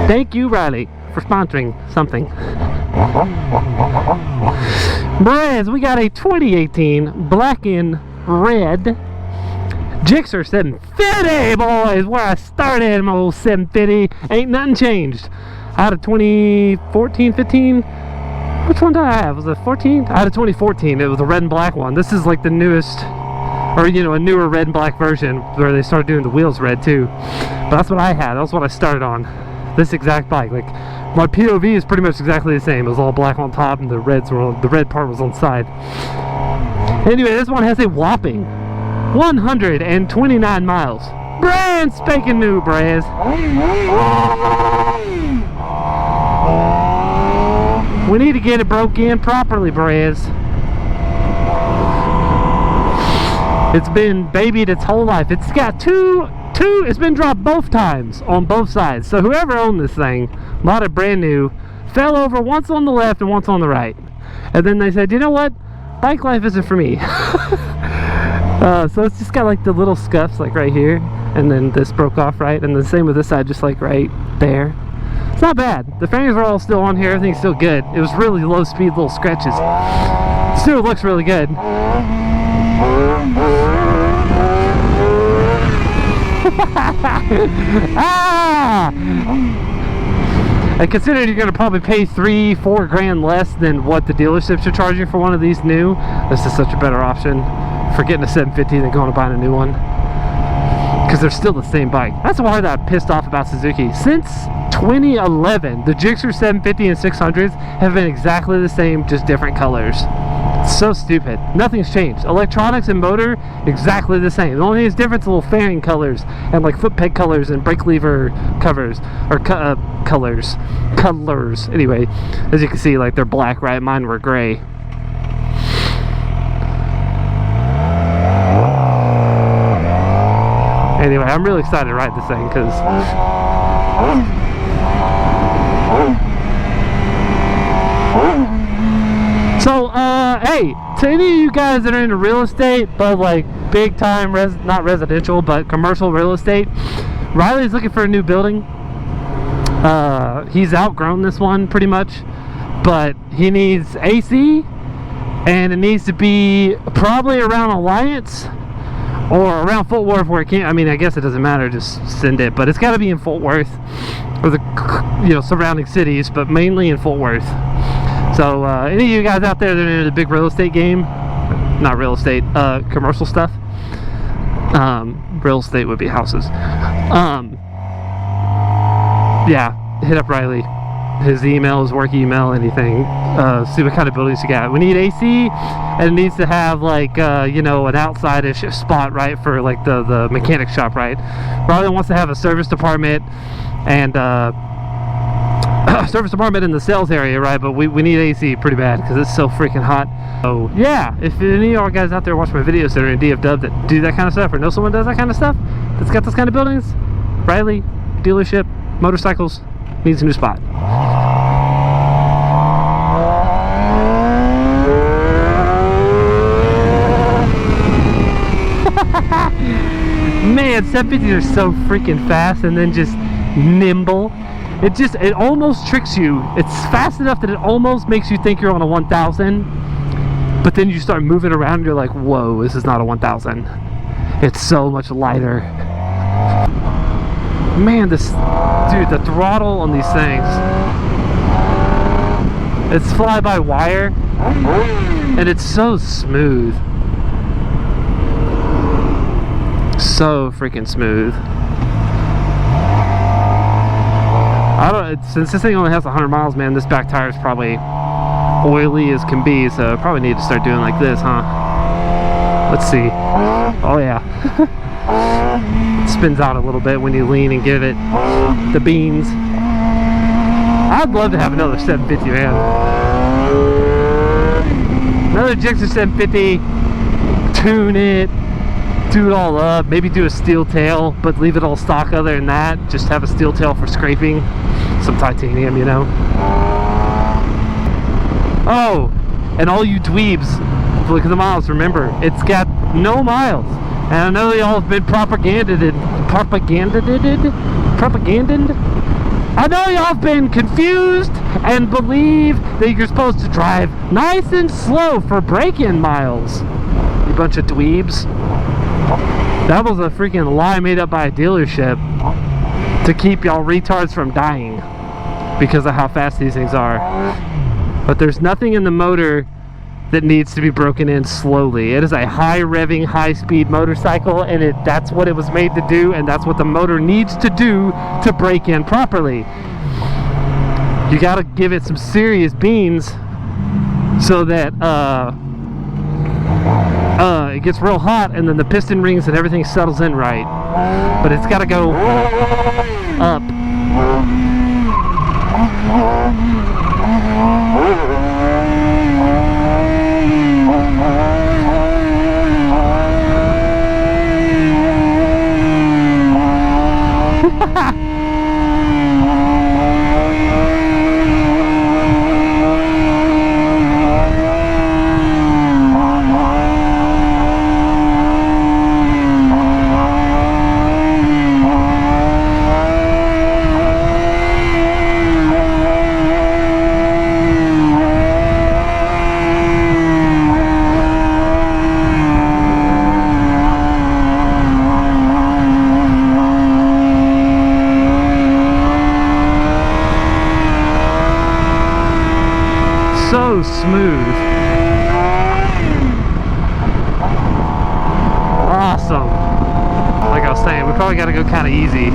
Thank you, Riley, for sponsoring something. Brahs, we got a 2018 black and red Gsxr 750, boys. Where I started, my old 750. Ain't nothing changed. I had a 2014, 15. Which one did I have? Was it 14? I had a 2014. It was a red and black one. This is like the newest, or you know, a newer red and black version where they started doing the wheels red too. But that's what I had. That's what I started on. This exact bike. Like my POV is pretty much exactly the same. It was all black on top and the red part was on the side. Anyway, this one has a whopping 129 miles. Brand spanking new, Brahs. We need to get it broke in properly, Brahs. It's been babied its whole life. It's got it's been dropped both times on both sides. So whoever owned this thing, bought it brand new, fell over once on the left and once on the right. And then they said, you know what? Bike life isn't for me. So it's just got like the little scuffs like right here. And then this broke off right. And the same with this side, just like right there. It's not bad. The fairings are all still on here. Everything's still good. It was really low speed little scratches. Still looks really good. And considering you're going to probably pay $3-4 grand less than what the dealerships are charging for one of these new, this is such a better option for getting a 750 than going to buying a new one, because they're still the same bike. That's why I'm pissed off about Suzuki. Since 2011, the Gsxr 750 and 600s have been exactly the same, just different colors. So stupid. Nothing's changed. Electronics and motor exactly the same. The only thing that's different is little fairing colors and like foot peg colors and brake lever covers or colors. Anyway, as you can see, like they're black, right? Mine were gray. Anyway, I'm really excited to ride this thing because so, hey, to any of you guys that are into real estate, but like big time, not residential, but commercial real estate, Riley's looking for a new building. He's outgrown this one pretty much, but he needs AC, and it needs to be probably around Alliance or around Fort Worth where it can't. I mean, I guess it doesn't matter, just send it, but it's got to be in Fort Worth or the, you know, surrounding cities, but mainly in Fort Worth. So any of you guys out there that are into the big real estate game, not real estate, commercial stuff, real estate would be houses, yeah, hit up Riley. His email, his work email, anything. See what kind of buildings you got. We need AC, and it needs to have like you know, an outside-ish spot, right, for like the mechanic shop, right? Riley wants to have a service department and service department in the sales area, right? But we need AC pretty bad because it's so freaking hot. So yeah, if any of y'all guys out there watch my videos that are in DFW that do that kind of stuff, or know someone does that kind of stuff, that's got those kind of buildings, Riley dealership, motorcycles, needs a new spot. Man, 750s are so freaking fast and then just nimble. It almost tricks you. It's fast enough that it almost makes you think you're on a 1000, but then you start moving around and you're like, whoa, this is not a 1000. It's so much lighter. Man, dude, the throttle on these things, it's fly-by-wire and it's so smooth. So freaking smooth. Since this thing only has 100 miles, man, this back tire is probably oily as can be, so I probably need to start doing like this, huh? Let's see. Oh yeah. It spins out a little bit when you lean and give it the beans. I'd love to have another 750, man. Another Gsxr 750, tune it, do it all up, maybe do a steel tail, but leave it all stock. Other than that, just have a steel tail for scraping, some titanium, you know. Oh, and all you dweebs, look at the miles, remember, it's got no miles. And I know y'all have been propaganded I know y'all have been confused and believe that you're supposed to drive nice and slow for break-in miles. You bunch of dweebs. That was a freaking lie made up by a dealership to keep y'all retards from dying because of how fast these things are. But there's nothing in the motor that needs to be broken in slowly. It is a high revving, high speed motorcycle, and that's what it was made to do, and that's what the motor needs to do to break in properly. You gotta give it some serious beans so that it gets real hot, and then the piston rings and everything settles in right. But it's gotta go up. So smooth. Awesome. Like I was saying, we probably got to go kind of easy.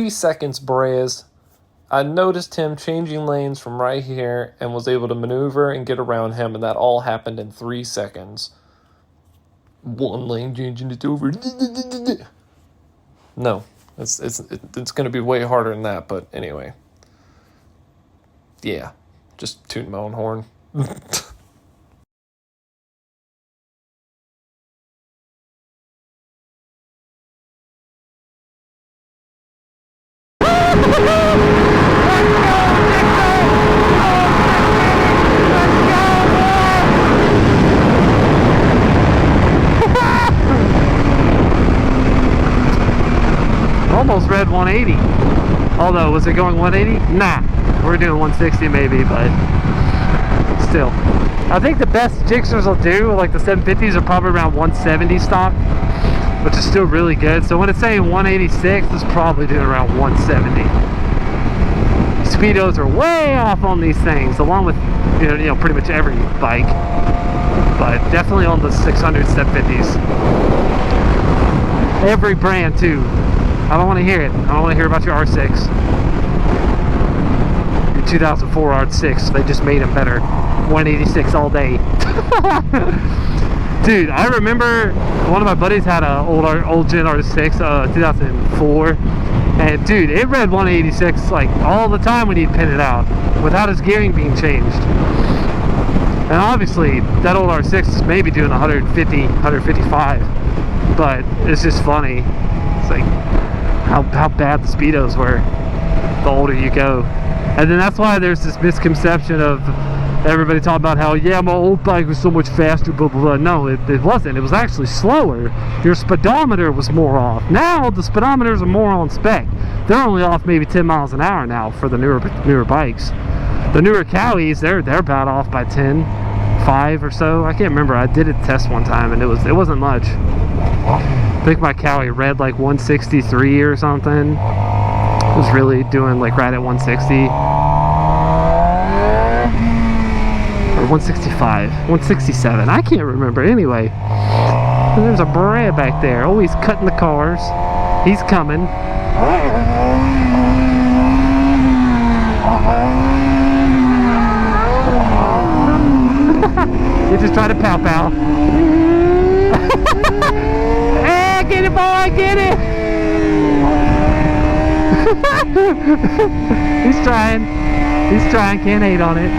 Seconds brahs. I noticed him changing lanes from right here and was able to maneuver and get around him, and that all happened in 3 seconds. One lane changing, it's over. No, it's going to be way harder than that, but anyway. Yeah, just tooting my own horn. Almost read 180. Although, was it going 180? Nah. We're doing 160 maybe, but still. I think the best Gsxrs will do, like the 750s, are probably around 170 stock, which is still really good. So when it's saying 186, it's probably doing around 170. Speedos are way off on these things, along with you know pretty much every bike, but definitely on the 600s, 750s. Every brand too. I don't want to hear it. I don't want to hear about your R6. Your 2004 R6. They just made them better. 186 all day. Dude, I remember one of my buddies had an old Gen R6, 2004. And dude, it read 186 like all the time when he'd pin it out without his gearing being changed. And obviously, that old R6 is maybe doing 150, 155. But it's just funny. It's like how bad the speedos were the older you go. And then that's why there's this misconception of everybody talking about how, yeah, my old bike was so much faster, blah, blah, blah. No, it wasn't. It was actually slower. Your speedometer was more off. Now, the speedometers are more on spec. They're only off maybe 10 miles an hour now for the newer bikes. The newer Cowies, they're about off by 10, 5 or so. I can't remember. I did a test one time, and it wasn't much. I think my Cowie read like 163 or something. It was really doing like right at 160. 165, 167, I can't remember. Anyway, there's a Brad back there. Oh, he's cutting the cars. He's coming. You just try to pow. Hey, get it, boy, get it. He's trying, can't hate on it.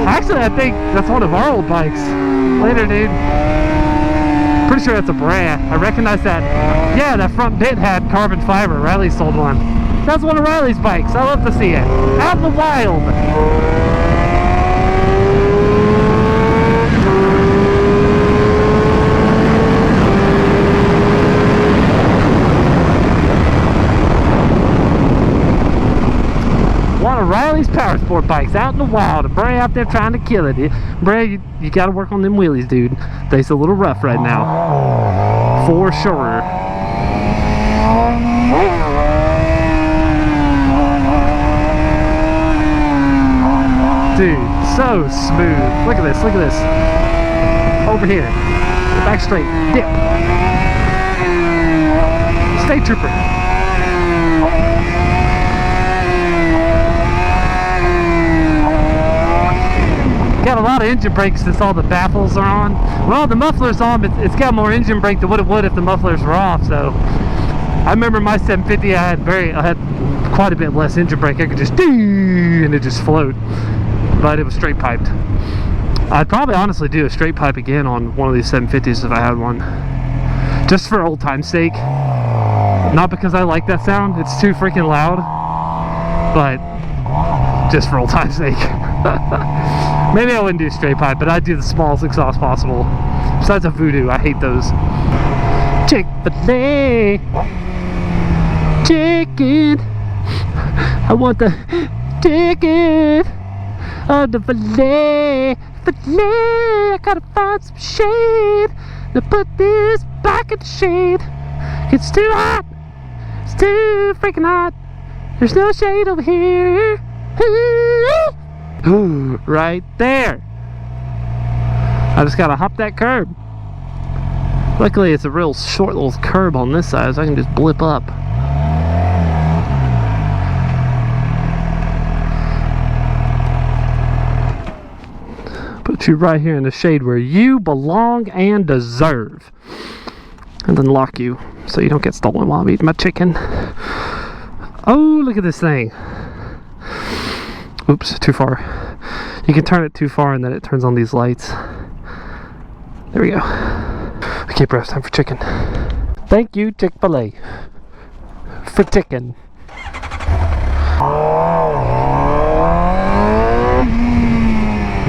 Actually, I think that's one of our old bikes. Later, dude. Pretty sure that's a brah. I recognize that. Yeah, that front bit had carbon fiber. Riley sold one. That's one of Riley's bikes. I love to see it. Out in the wild. One of Riley's power sport bikes out in the wild. A Bray out there trying to kill it. Bray, you got to work on them wheelies, dude. They's a little rough right now. For sure. Dude, so smooth. Look at this, look at this. Over here. Back straight. Dip. State trooper. Got a lot of engine brakes since all the baffles are on. When all the mufflers on, it's got more engine brake than what it would if the mufflers were off. So I remember my 750, I had quite a bit less engine brake. I could just and it just float. But it was straight piped. I'd probably honestly do a straight pipe again on one of these 750s if I had one. Just for old time's sake. Not because I like that sound, it's too freaking loud. But just for old time's sake. Maybe I wouldn't do straight pipe, but I'd do the smallest exhaust possible. Besides a Voodoo, I hate those. Chick-fil-A, chicken. I want the chicken. Oh, the filet. I gotta find some shade to put this back in the shade. It's too hot. It's too freaking hot. There's no shade over here. Right there. I just gotta hop that curb. Luckily it's a real short little curb on this side, so I can just blip up. Put you right here in the shade where you belong and deserve. And then lock you so you don't get stolen while I'm eating my chicken. Oh, look at this thing. Oops, too far. You can turn it too far and then it turns on these lights. There we go. Okay, bro, it's time for chicken. Thank you, Chick-fil-A, for chicken.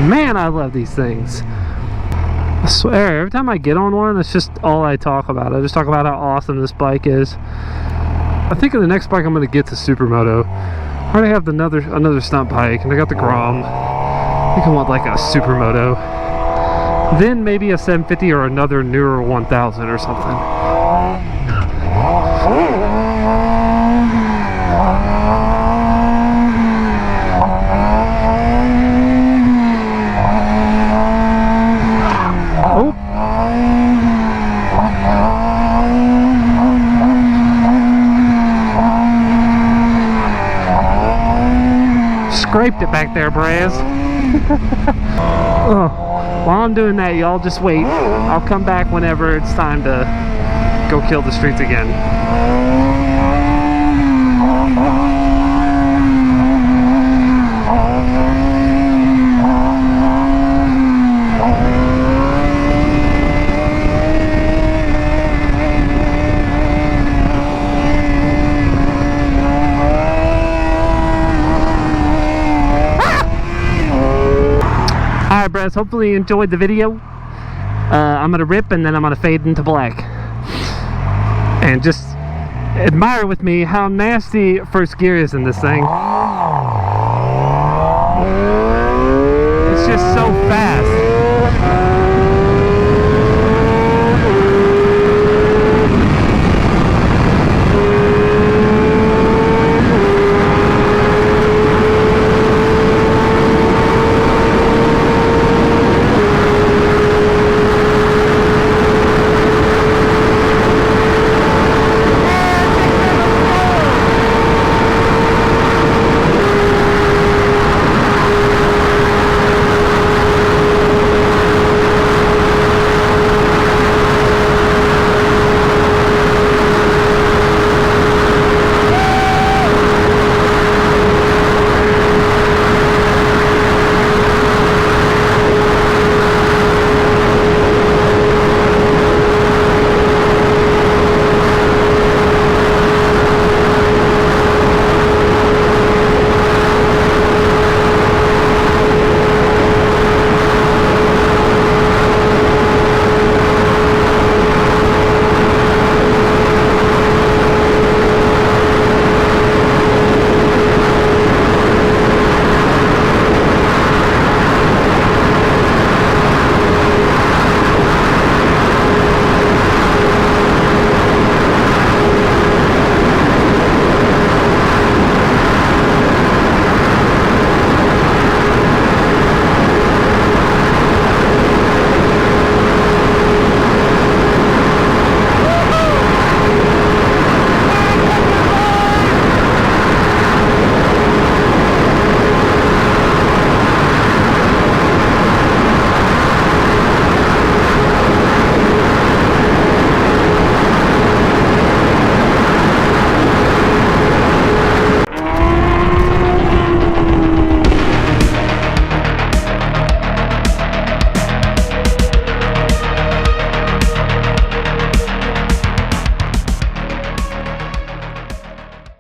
Man, I love these things. I swear, every time I get on one, that's just all I talk about. I just talk about how awesome this bike is. I think the next bike I'm going to get is Supermoto. I already have another stunt bike, and I got the Grom. I think I want like a Supermoto. Then maybe a 750 or another newer 1000 or something. scraped it back there, brahs. Oh, while I'm doing that, y'all just wait. I'll come back whenever it's time to go kill the streets again. Alright, brahs, hopefully you enjoyed the video. I'm gonna rip and then I'm gonna fade into black. And just admire with me how nasty first gear is in this thing. It's just so fast.